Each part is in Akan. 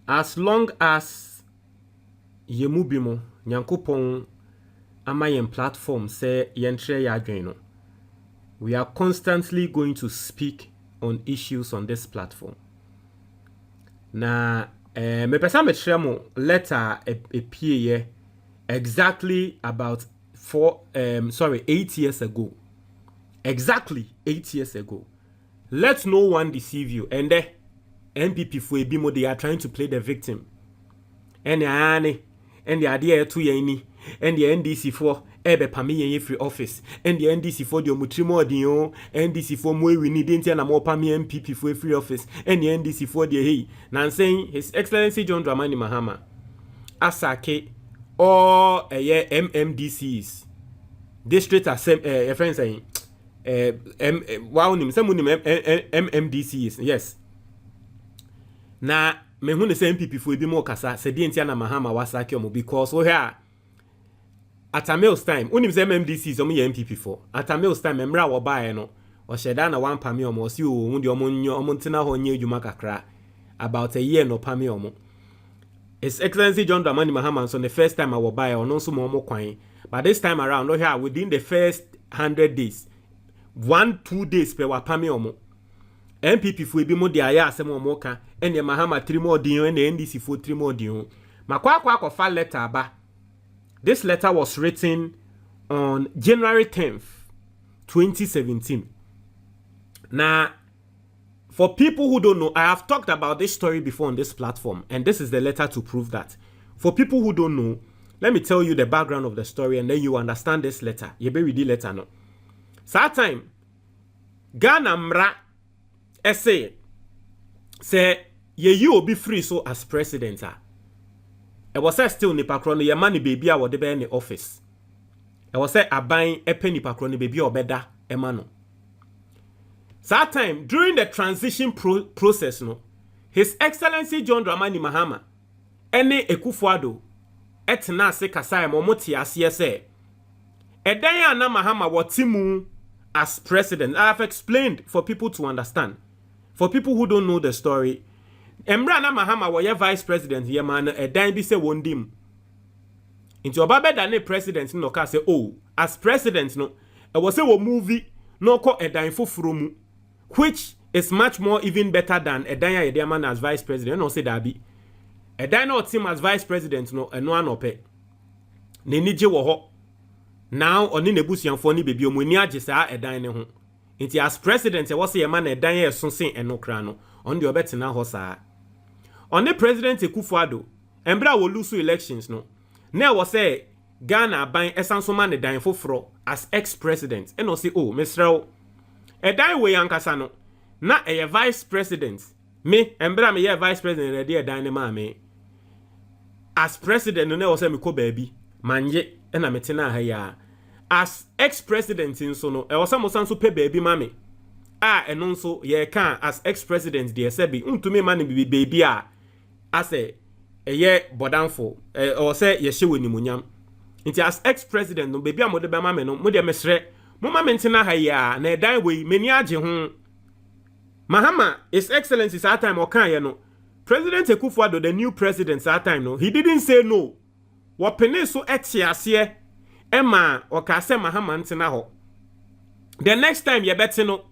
as long as ye mubimo nyankopon ama yen platform say yentre ya adwen, we are constantly going to speak on issues on this platform. Na me pesa me tremo letter a exactly about 8 years ago. Exactly 8 years ago. Let no one deceive you. And the NPP for Ebimo, they are trying to play the victim. And the idea to yani, and the NDC for ebe pami free office, and the NDC for the mutrimo dion, NDC for more we need into more pami MPP for free office, and the NDC for the hey. Now saying His Excellency John Dramani Mahama, Asake, or MMDCs, district assembly, friend saying, MMDCs, yes. Na me hu ne say MPP fo ebi mo kasa se die ntia na Mahama wasake omo because wo here at Amil's time unim say MMDCs omo ye MPP for at Amil's time emra wo bae no o sheda na wan pame omo si o hu de omo nyo omo ntina ho nya adwuma kakra about a year no pame omo. His Excellency John Dramani Mahama so the first time I wo bae ono so mo kwan, but this time around no here within the first 100 days 1-2 days per wa pame omo MPP fo ebi mo de aya asem o moka ene Mahama 3 more din ene NDC fo 3 more din makwa akwa letter ba. This letter was written on January 10th 2017. Now for people who don't know, I have talked about this story before on this platform, and this is the letter to prove that. For people who don't know, let me tell you the background of the story and then you understand this letter. You be read the letter no. So time Ghana mra essay say ye will be free so as president. It was still nipa krono ye mani baby a wode be in the office. It was say aban epe nipa krono baby obeda emano. That time during the transition process no, His Excellency John Dramani Mahama ene Ekufuado etna se kasai momoti asiye se edan ya na Mahama watimu as president. I have explained for people to understand. For people who don't know the story, Emra na Mahama was vice president here man edan bi se wondim. Into obabe dane president no ka say oh as president no e was say wo movie no ko edan foforo mu, which is much more even better than edan ya yede man as vice president. No say that be edan no team as vice president no eno anope ne nije wo ho now oni nebusianfo ni bebi omoni age saa edan ne ho. Inti as president e was say man edan ye so sen eno kra no on the obetena ho saa on the president Ekufuado embra wo lose elections no na was say Ghana ban esanso man edan foforo as ex-president and no say oh mesrel edan we yankasa no na e vice president me embra me ye vice president ready edan ne ma me as president no na was say me ko baabi manje na metena ha ya as ex-president nso no e was say mo sanso pe baabi ma me eno nso ye kan as ex-president de sebi untumi ma ne baabi a ase eye bodanfo or say ye hye woni munyam nti as ex-president no baabi a mo de be ma me no mo de mesre mo ma mentena ha ya na edan we meni age ho Mahama His Excellency that time o kan ye no President Ekufuado the new president that time no he didn't say no wo pene so etiase ema o ka say Mahama ntena ho. The next time ye beti no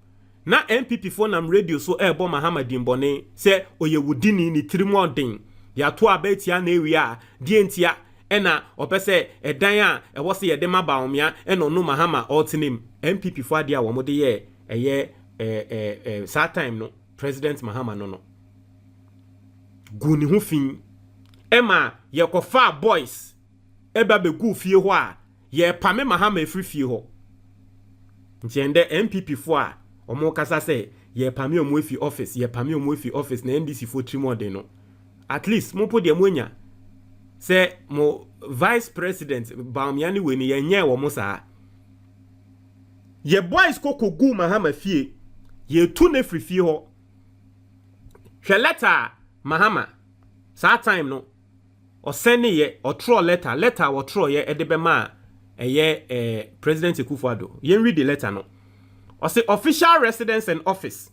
na MPP phone am radio so ebo Mahama dimbone say oye wudini ni trimodin ya to abetia na ewi a die ntia ena opese edan a e wo se ye de mabaomia ena no Mahama ultimate MPP fo ade a wo de ye eye that time no President Mahama no guni hu fin ema ye kofa boys eba be gu fie ho a ye pame Mahama efri fie ho ntiende MPP fo a omo kasa say ye pame omo efi office ye pame omo efi office na NDC fo trimode no at least mo po de monya say mo vice president baomiani we ni ye nye wo mo saa ye boys kokogu Mahama fie ye tu na efri fie ho hwe letter Mahama saa time no o send ye o throw letter o throw ye edebe ma President Ekufuado ye read the letter no o say official residence and office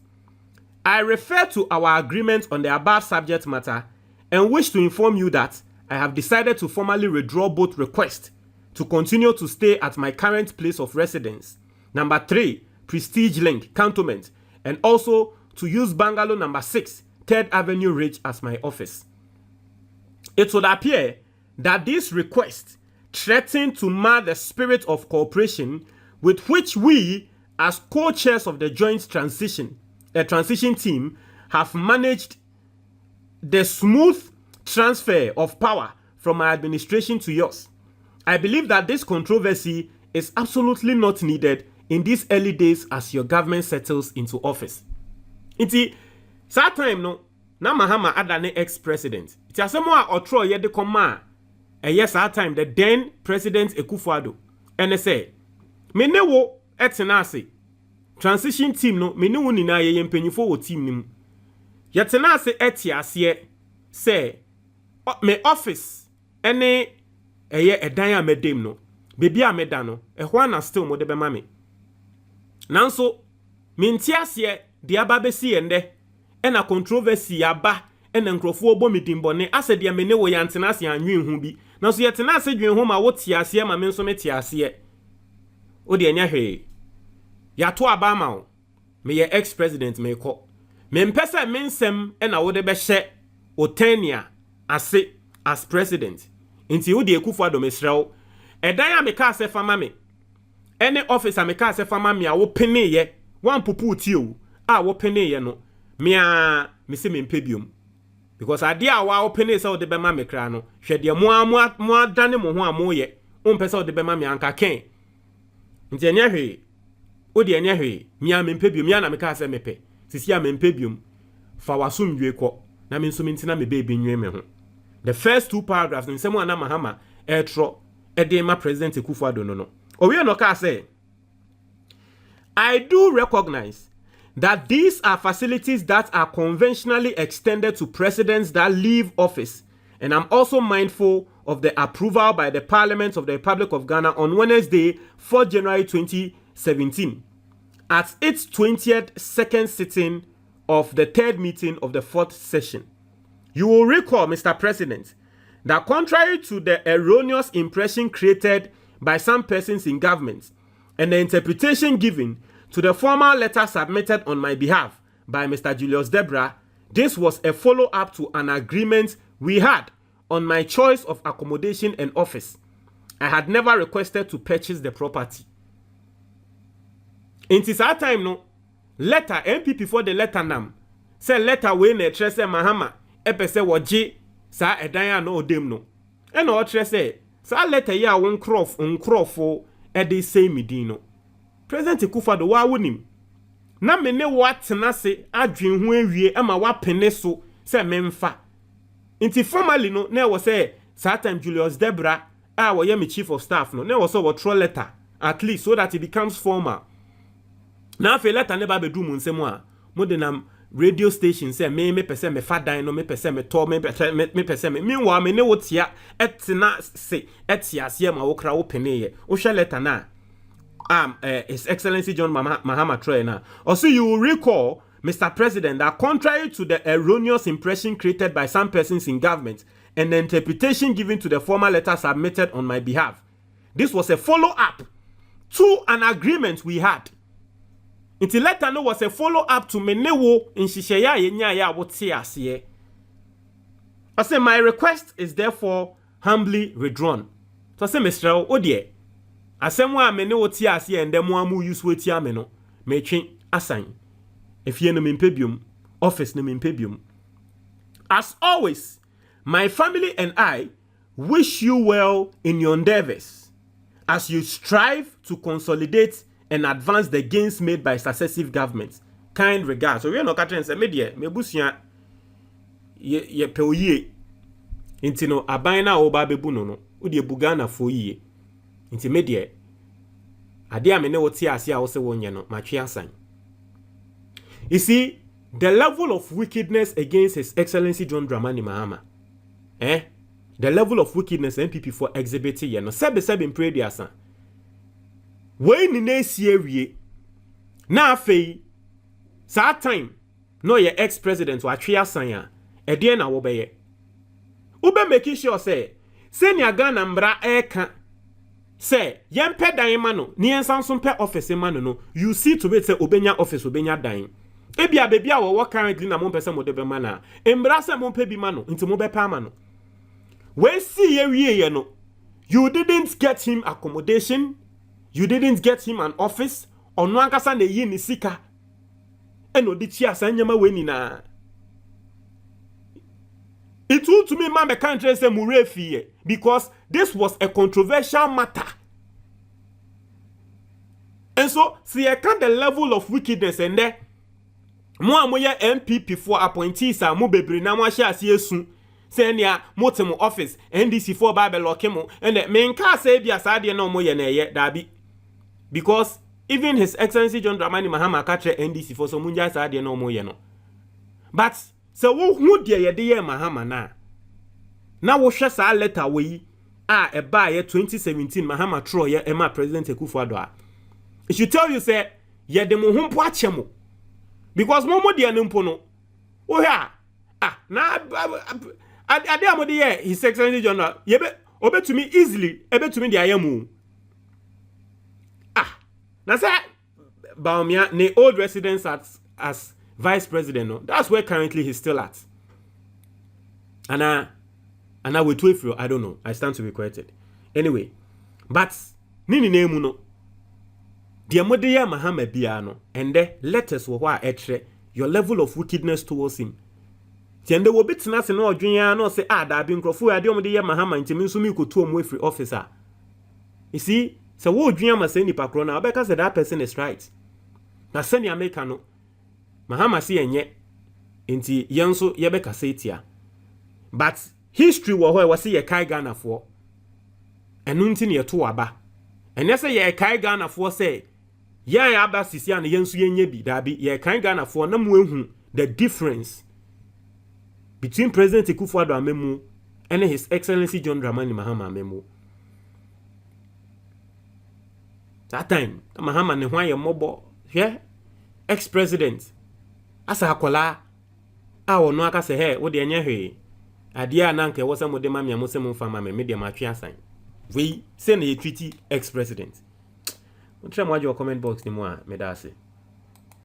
I refer to our agreement on the above subject matter and wish to inform you that I have decided to formally withdraw both requests to continue to stay at my current place of residence, number 3, Prestige Link, Cantonment, and also to use Bungalow number 6, 3rd Avenue Ridge as my office. It would appear that this request threatened to mar the spirit of cooperation with which we, as co-chairs of the joint transition team, have managed the smooth transfer of power from my administration to yours. I believe that this controversy is absolutely not needed in these early days as your government settles into office. Inti, that time no, na Mahama adane ex-president. Iti asemo a otro ye de koma yes, that time the then President Akufo-Addo and say, me ne wo etena ase transition team no me ne wo nina ye mpanyifo wo team nim. Yetena ase etiase say me office ene edan a medem no bebi a meda no ehwa na still mo de be ma me nanso me ntiase de aba besi ende ena controversy aba ena nkrofo obo medimbone ase de me ne wo yantena ase anwen hu bi nanso yetena ase dwen hu ma wo tiase ma me nso me tiase o de anya hwe ya to aba ma o me ye ex president me ko me mpese me nsem ena wo de be hye otania ase as president inti wo de Akufo-Addo mesrew edan a me ka ase fama me ene office a me ka ase fama me a wo pene ye wan popu ti o a wo pene ye no me se me mpebiom because ade a wa wo pene se wo de be ma me kra no hwe de mo adane mo ho a mo ye wo mpese wo de be ma me anka ken nti enya hwe wo de enya hwe me mpebiom ya na me ka ase mepe sisi a me mpebiom fa wasum dwe ko na me nso mintina me be nwe me ho. The first 2 paragraphs in Semu ana Mahama etro edema President Akufo-Addo no. Owie no ka say, I do recognize that these are facilities that are conventionally extended to presidents that leave office, and I'm also mindful of the approval by the Parliament of the Republic of Ghana on Wednesday, 4 January 2017, at its 20th second sitting of the 3rd meeting of the 4th session. You will recall, Mr. President, that contrary to the erroneous impression created by some persons in government and the interpretation given to the formal letter submitted on my behalf by Mr. Julius Debra, this was a follow-up to an agreement we had on my choice of accommodation and office. I had never requested to purchase the property. In this time, no letter MPP for the letter nam say letter we ne trese Mahama epese woje sa edan a no odem no e na o trese sa letter ya won krofo e de say midin no President Akufo-Addo wa wonim na me ne watena se adwen ho awie e ma wa pene so se memfa inti formally no na wo say sa time Julius Debra a wo ye me chief of staff no na wo so wo throw letter at least so that it becomes formal. Na fe letter ne ba bedu mu nsemu a mo de nam radio station say me pese me fadan no me pese me to me pese me meanwhile me ne wotia etena se etiase ma wo kra wo peneye wo hwe letter na His Excellency John Mahama Trainer. Also, you will recall, Mr. President, that contrary to the erroneous impression created by some persons in government and the interpretation given to the formal letter submitted on my behalf, this was a follow-up to an agreement we had. Inti letter no was a follow-up to menewo in shisheya yenya ya wote asiye. I say my request is therefore humbly withdrawn. So I say Mr. Odie, asemwa mene wote asiye ndemo amu use wetia me no metwe asan. Efie no mempebium, office no mempebium. As always, my family and I wish you well in your endeavors as you strive to consolidate and advance the gains made by successive governments. Kind regards. So we are not catching say media me busia ye pe oye. Inti no abana oba bebu no no. Udi bugana fo yie. Inti media ade amene wote ase a wo se wonye no matwe asan. You see, the level of wickedness against His Excellency John Dramani Mahama, the level of wickedness NPP for exhibiting ye no sebe in prayer asan. When in a na afei sa time no ye ex-president wa twe asan a ede na wo beye ube make sure say senior Ghana mbra eka say yempe dan ma no ni ensan so mpe office ma no you see to be say obenya office obenya dan ebia baby a wo currently na mo pese mo de be ma na mbra se mo mpe bi ma no nti mo be pa ma no we see ye wie ye no you didn't get him accommodation, you didn't get him an office ono ankasa na yi ni sika eno di chia sanyama we ni na it would to me my country say murefi because this was a controversial matter. And so see I can the level of wickedness and there mo amoya MPP for appointees are mo bebre na mo ahia ase esu say nia motemo office NDC for Bible lokemo and me nka say bia saade na mo ye na ye dabi because even His Excellency John Dramani Mahama katre NDC for so munja saade na mo ye no but so who de ye de Mahama na wo hwe sa letter we a ba ye 2017 Mahama tro ye ema President Akufo-Addo it should tell you say ye de mo humpo achemo because mo de ne mpo no wo hwa na ade amode ye His Excellency John ye be obetumi easily ebetumi de ayemu na say Baumia ne old residence as vice president no that's where currently he's still at and I will tweet for I don't know I stand to be corrected anyway but nini name no the mode ya Mahama bia no and the letters wo wa etre your level of wickedness towards him tiende wo bitina se no odwen no say da bi nkrofo ade omde ya Mahama ntimi nso mi kotu omo free officer you see so wo odwen ma say nipa kro na obeka say that person is right na sani America no Mahama si enye enti yenso yebeka setia but history wo ho say ye kai Ghana for enu nti ne to aba ene say ye kai Ghana for say ya aba sisi an yenso yenye bi dabi ye kai Ghana for na mu ehu the difference between President Akufo-Addo amemu and His Excellency John Dramani Mahama amemu that time Mahama ne hwan ye mobo here ex-president asa akola a wono aka se he wo de enye hwe ade a na nke wo se mo de ma me mo se mo fa ma me de ma twe asan we say na ye treaty ex-president mo try mo ajo comment box ni mo a me da ase